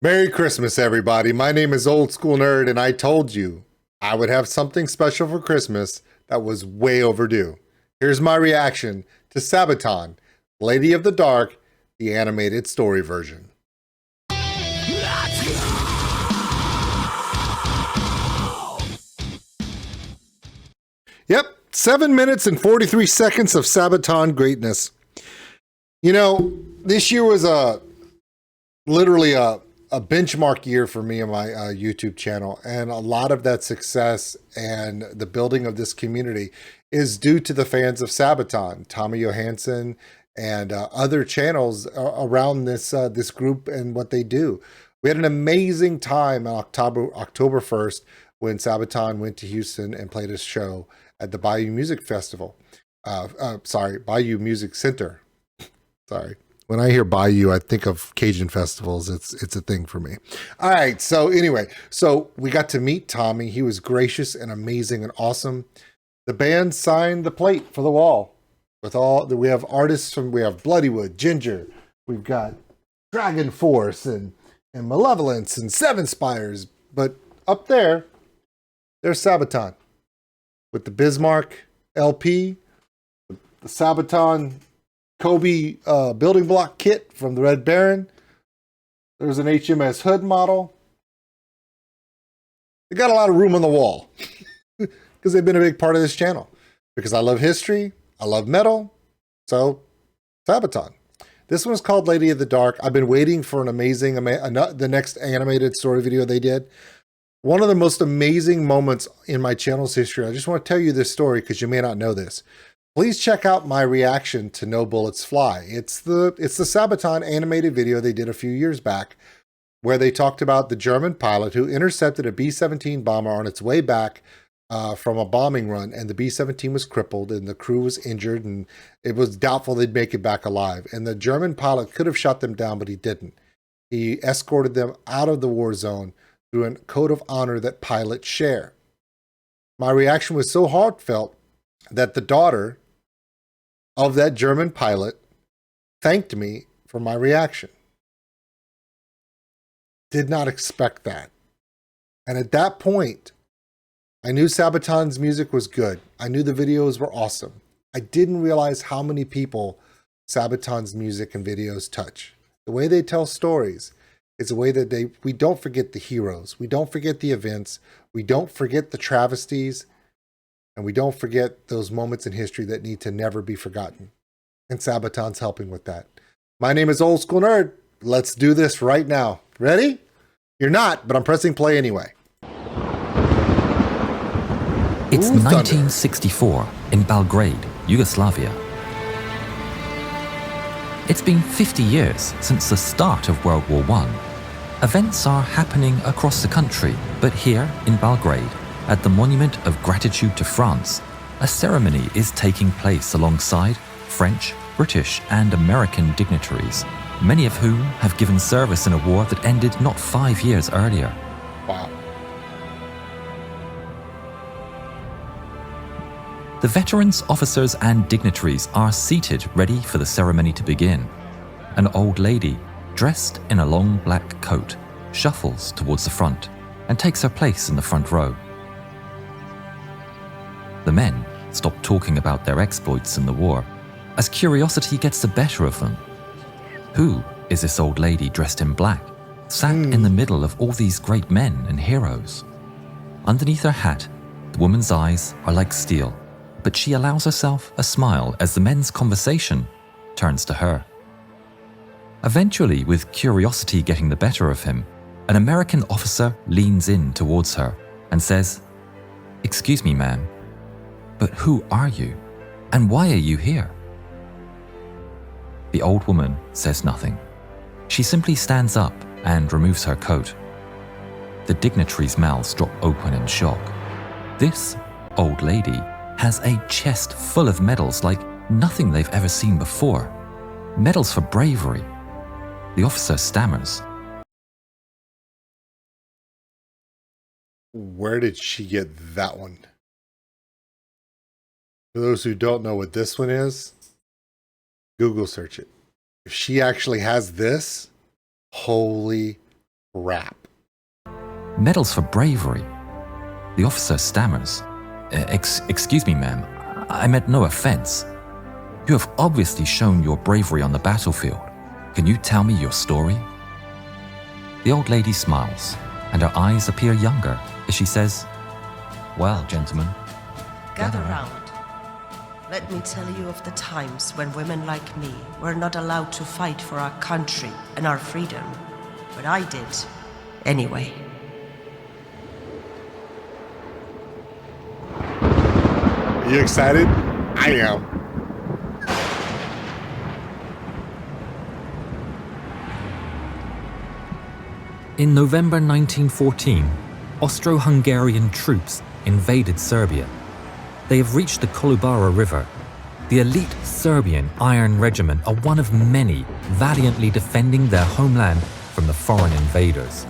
Merry Christmas, everybody. My name is Old School Nerd, and I told you I would have something special for Christmas that was way overdue. Here's my reaction to Sabaton, Lady of the Dark, the animated story version. Yep, 7 minutes and 43 seconds of Sabaton greatness. You know, this year was literally a benchmark year for me and my YouTube channel. And a lot of that success and the building of this community is due to the fans of Sabaton, Tommy Johansson, and other channels around this group and what they do. We had an amazing time on October 1st when Sabaton went to Houston and played a show at the Bayou Music Festival. Bayou Music Center. Sorry. When I hear Bayou, I think of Cajun festivals. It's a thing for me. All right. So anyway, we got to meet Tommy. He was gracious and amazing and awesome. The band signed the plate for the wall with we have artists we have Bloodywood, Ginger, we've got Dragon Force and Malevolence and Seven Spires. But up there's Sabaton with the Bismarck LP, the Sabaton Kobe building block kit from the Red Baron. There's an HMS Hood model. They got a lot of room on the wall because they've been a big part of this channel. Because I love history, I love metal, so Sabaton. This one's called Lady of the Dark. I've been waiting for the next animated story video they did. One of the most amazing moments in my channel's history. I just want to tell you this story because you may not know this. Please check out my reaction to No Bullets Fly. It's the Sabaton animated video they did a few years back where they talked about the German pilot who intercepted a B-17 bomber on its way back from a bombing run, and the B-17 was crippled and the crew was injured and it was doubtful they'd make it back alive. And the German pilot could have shot them down, but he didn't. He escorted them out of the war zone through a code of honor that pilots share. My reaction was so heartfelt that the daughter of that German pilot thanked me for my reaction. Did not expect that. And at that point, I knew Sabaton's music was good. I knew the videos were awesome. I didn't realize how many people Sabaton's music and videos touch. The way they tell stories is a way that we don't forget the heroes. We don't forget the events. We don't forget the travesties. And we don't forget those moments in history that need to never be forgotten. And Sabaton's helping with that. My name is Old School Nerd. Let's do this right now. Ready? You're not, but I'm pressing play anyway. It's Ooh, 1964 in Belgrade, Yugoslavia. It's been 50 years since the start of World War I. Events are happening across the country, but here in Belgrade, at the Monument of Gratitude to France, a ceremony is taking place alongside French, British, and American dignitaries, many of whom have given service in a war that ended not 5 years earlier. Wow. The veterans, officers, and dignitaries are seated ready for the ceremony to begin. An old lady, dressed in a long black coat, shuffles towards the front and takes her place in the front row. The men stop talking about their exploits in the war, as curiosity gets the better of them. Who is this old lady dressed in black, sat in the middle of all these great men and heroes? Underneath her hat, the woman's eyes are like steel, but she allows herself a smile as the men's conversation turns to her. Eventually, with curiosity getting the better of him, an American officer leans in towards her and says, "Excuse me, ma'am, but who are you, and why are you here?" The old woman says nothing. She simply stands up and removes her coat. The dignitaries' mouths drop open in shock. This old lady has a chest full of medals like nothing they've ever seen before. Medals for bravery. The officer stammers. Where did she get that one? For those who don't know what this one is, Google search it. If she actually has this, holy Crap. Medals for bravery. The officer stammers. Excuse me, ma'am. I meant no offense. You have obviously shown your bravery on the battlefield. Can you tell me your story? The old lady smiles, and her eyes appear younger as she says, "Well, gentlemen, Gather round. Let me tell you of the times when women like me were not allowed to fight for our country and our freedom. But I did, anyway." Are you excited? I am. In November 1914, Austro-Hungarian troops invaded Serbia. They have reached the Kolubara River. The elite Serbian Iron Regiment are one of many valiantly defending their homeland from the foreign invaders.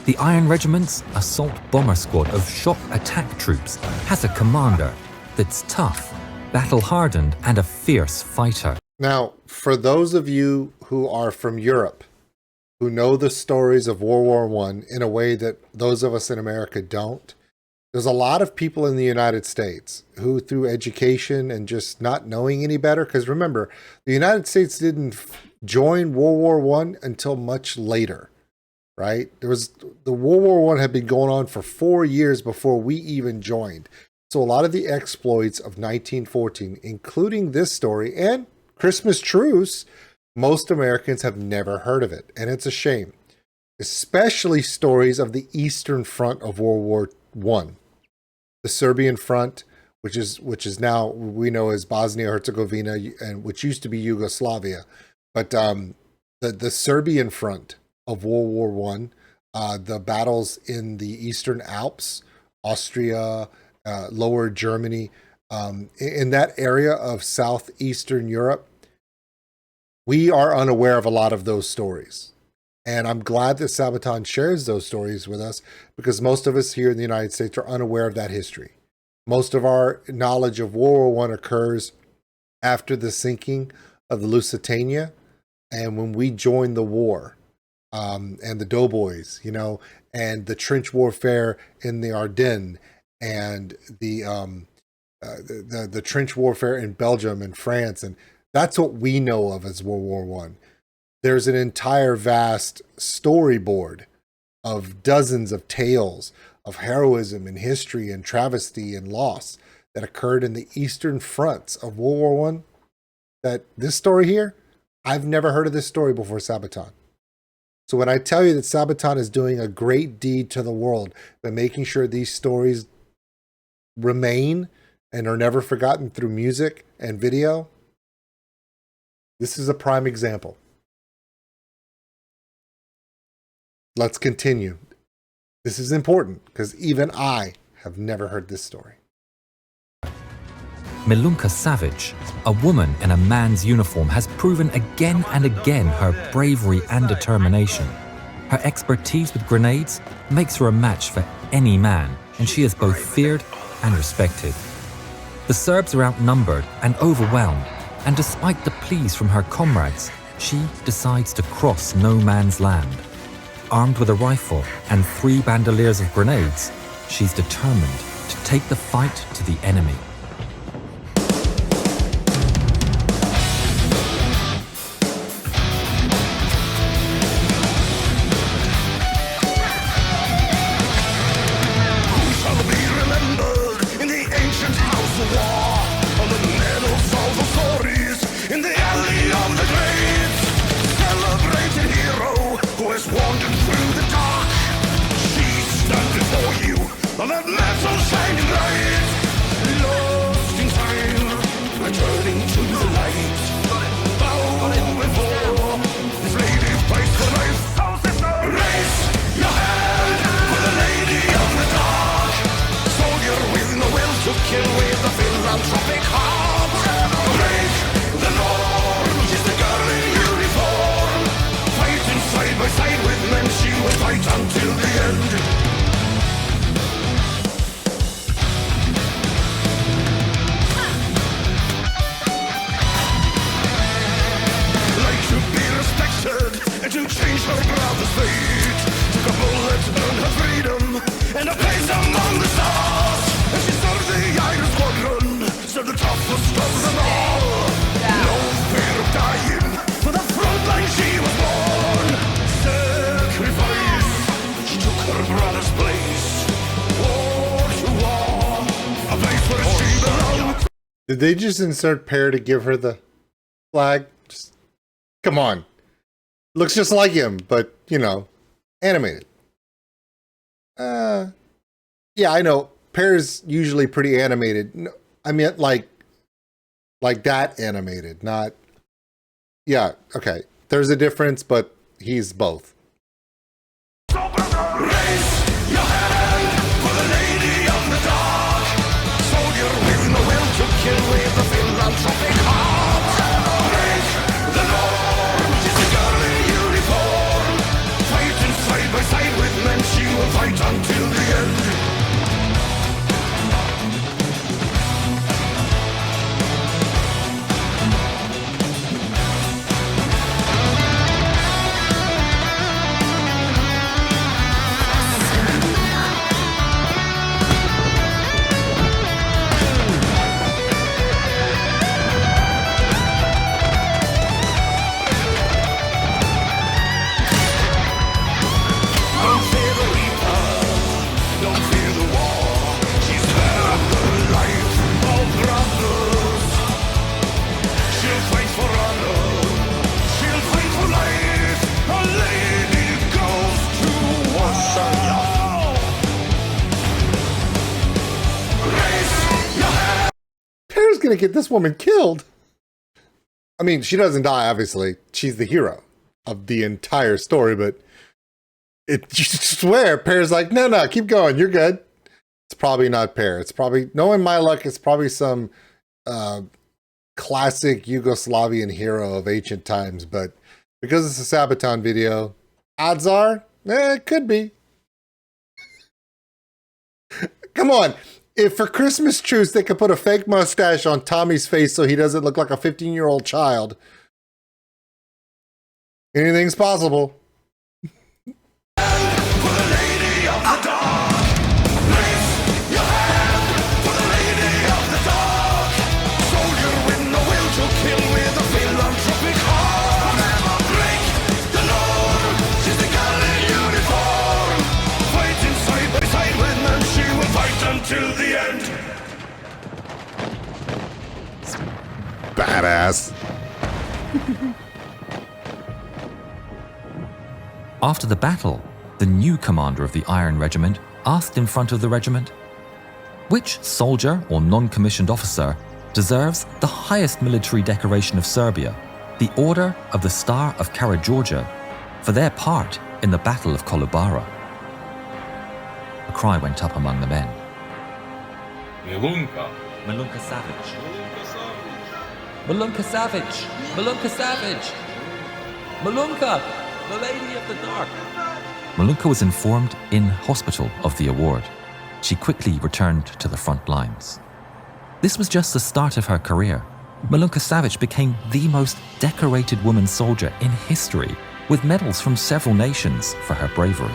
The Iron Regiment's assault bomber squad of shock attack troops has a commander that's tough, battle-hardened, and a fierce fighter. Now, for those of you who are from Europe, who know the stories of World War I in a way that those of us in America don't, there's a lot of people in the United States who, through education and just not knowing any better, because remember, the United States didn't join World War I until much later, right? The World War I had been going on for 4 years before we even joined. So a lot of the exploits of 1914, including this story and Christmas truce, most Americans have never heard of it, and it's a shame. Especially stories of the Eastern Front of World War I. The Serbian Front, which is now we know as Bosnia-Herzegovina, and which used to be Yugoslavia. But the Serbian Front of World War I, the battles in the Eastern Alps, Austria, Lower Germany, in that area of southeastern Europe, we are unaware of a lot of those stories. And I'm glad that Sabaton shares those stories with us, because most of us here in the United States are unaware of that history. Most of our knowledge of World War I occurs after the sinking of the Lusitania and when we joined the war, and the doughboys, and the trench warfare in the Ardennes, and the trench warfare in Belgium and France, and that's what we know of as World War I. There's an entire vast storyboard of dozens of tales of heroism and history and travesty and loss that occurred in the eastern fronts of World War I. That this story here, I've never heard of this story before Sabaton. So when I tell you that Sabaton is doing a great deed to the world by making sure these stories remain and are never forgotten through music and video, this is a prime example. Let's continue. This is important because even I have never heard this story. Milunka Savic, a woman in a man's uniform, has proven again and again her bravery and determination. Her expertise with grenades makes her a match for any man, and she is both feared and respected. The Serbs are outnumbered and overwhelmed, and despite the pleas from her comrades, she decides to cross no man's land. Armed with a rifle and 3 bandoliers of grenades, she's determined to take the fight to the enemy. That metal shining light, Lord. among the stars. And she served the Iron Squadron, served the toughest of them all. No fear of dying, for the front line she was born. Sacrifice, she took her brother's place. War to war, a place where she belonged. Did they just insert Pear to give her the flag? Just come on. Looks just like him, but you know, animated. Yeah, I know. Pear's usually pretty animated. No, I mean like that animated, not. Yeah, okay. There's a difference, but he's both. Raise your hand for the lady of the dark. Soldier with no will to kill with a philanthropic heart. Break the norm, she's a girl in uniform. Fighting side by side with men, she will fight until the end. Don't fear the reaper, don't fear the war. She's had the life of brothers. She'll fight for honor, she'll fight for life. A lady goes to war. Raise your hand. Pear's gonna get this woman killed. I mean, she doesn't die, obviously. She's the hero of the entire story, but you swear Pear's like, no, keep going. You're good. It's probably not Pear. It's probably, knowing my luck, it's probably some classic Yugoslavian hero of ancient times, but because it's a Sabaton video, odds are, it could be. Come on. If for Christmas truce they could put a fake mustache on Tommy's face so he doesn't look like a 15-year-old child, anything's possible. For the lady of the dark. Raise your hand for the lady of the dark. Soldier with no will to kill with a philanthropic heart. Never break the norm. She's the girl in uniform. Fighting side by side with men, she will fight until the end. Badass. After the battle, the new commander of the Iron Regiment asked in front of the regiment, which soldier or non-commissioned officer deserves the highest military decoration of Serbia, the Order of the Star of Karađorđe, for their part in the Battle of Kolubara? A cry went up among the men. Milunka. Milunka Savic. Milunka Savic. Milunka Savic. Milunka, the Lady of the Dark. Milunka was informed in hospital of the award. She quickly returned to the front lines. This was just the start of her career. Milunka Savic became the most decorated woman soldier in history, with medals from several nations for her bravery.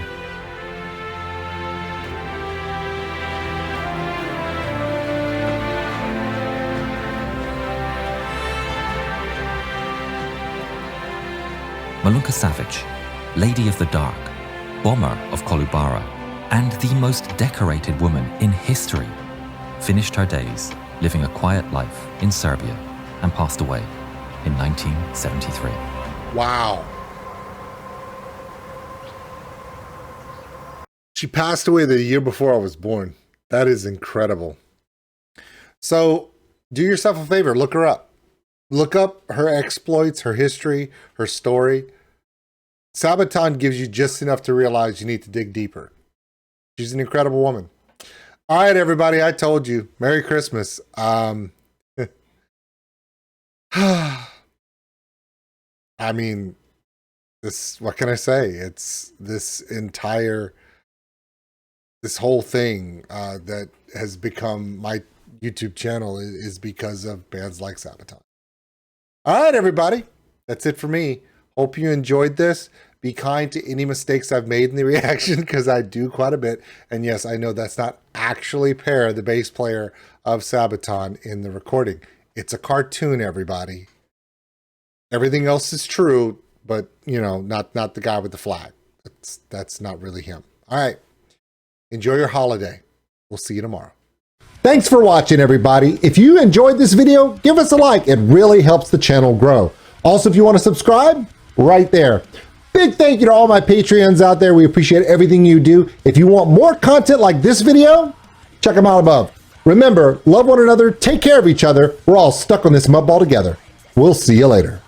Milunka Savic, Lady of the Dark, bomber of Kolubara, and the most decorated woman in history, finished her days living a quiet life in Serbia and passed away in 1973. Wow. She passed away the year before I was born. That is incredible. So do yourself a favor, look her up. Look up her exploits, her history, her story. Sabaton gives you just enough to realize you need to dig deeper. She's an incredible woman. All right, everybody, I told you. Merry Christmas. I mean, what can I say? It's this whole thing that has become my YouTube channel is because of bands like Sabaton. All right, everybody. That's it for me. Hope you enjoyed this. Be kind to any mistakes I've made in the reaction, because I do quite a bit. And yes, I know that's not actually Per, the bass player of Sabaton, in the recording. It's a cartoon, everybody. Everything else is true, but, you know, not the guy with the flag. That's not really him. All right. Enjoy your holiday. We'll see you tomorrow. Thanks for watching, everybody. If you enjoyed this video, give us a like. It really helps the channel grow. Also, if you want to subscribe, right there. Big thank you to all my Patreons out there. We appreciate everything you do. If you want more content like this video, check them out above. Remember, love one another, take care of each other. We're all stuck on this mud ball together. We'll see you later.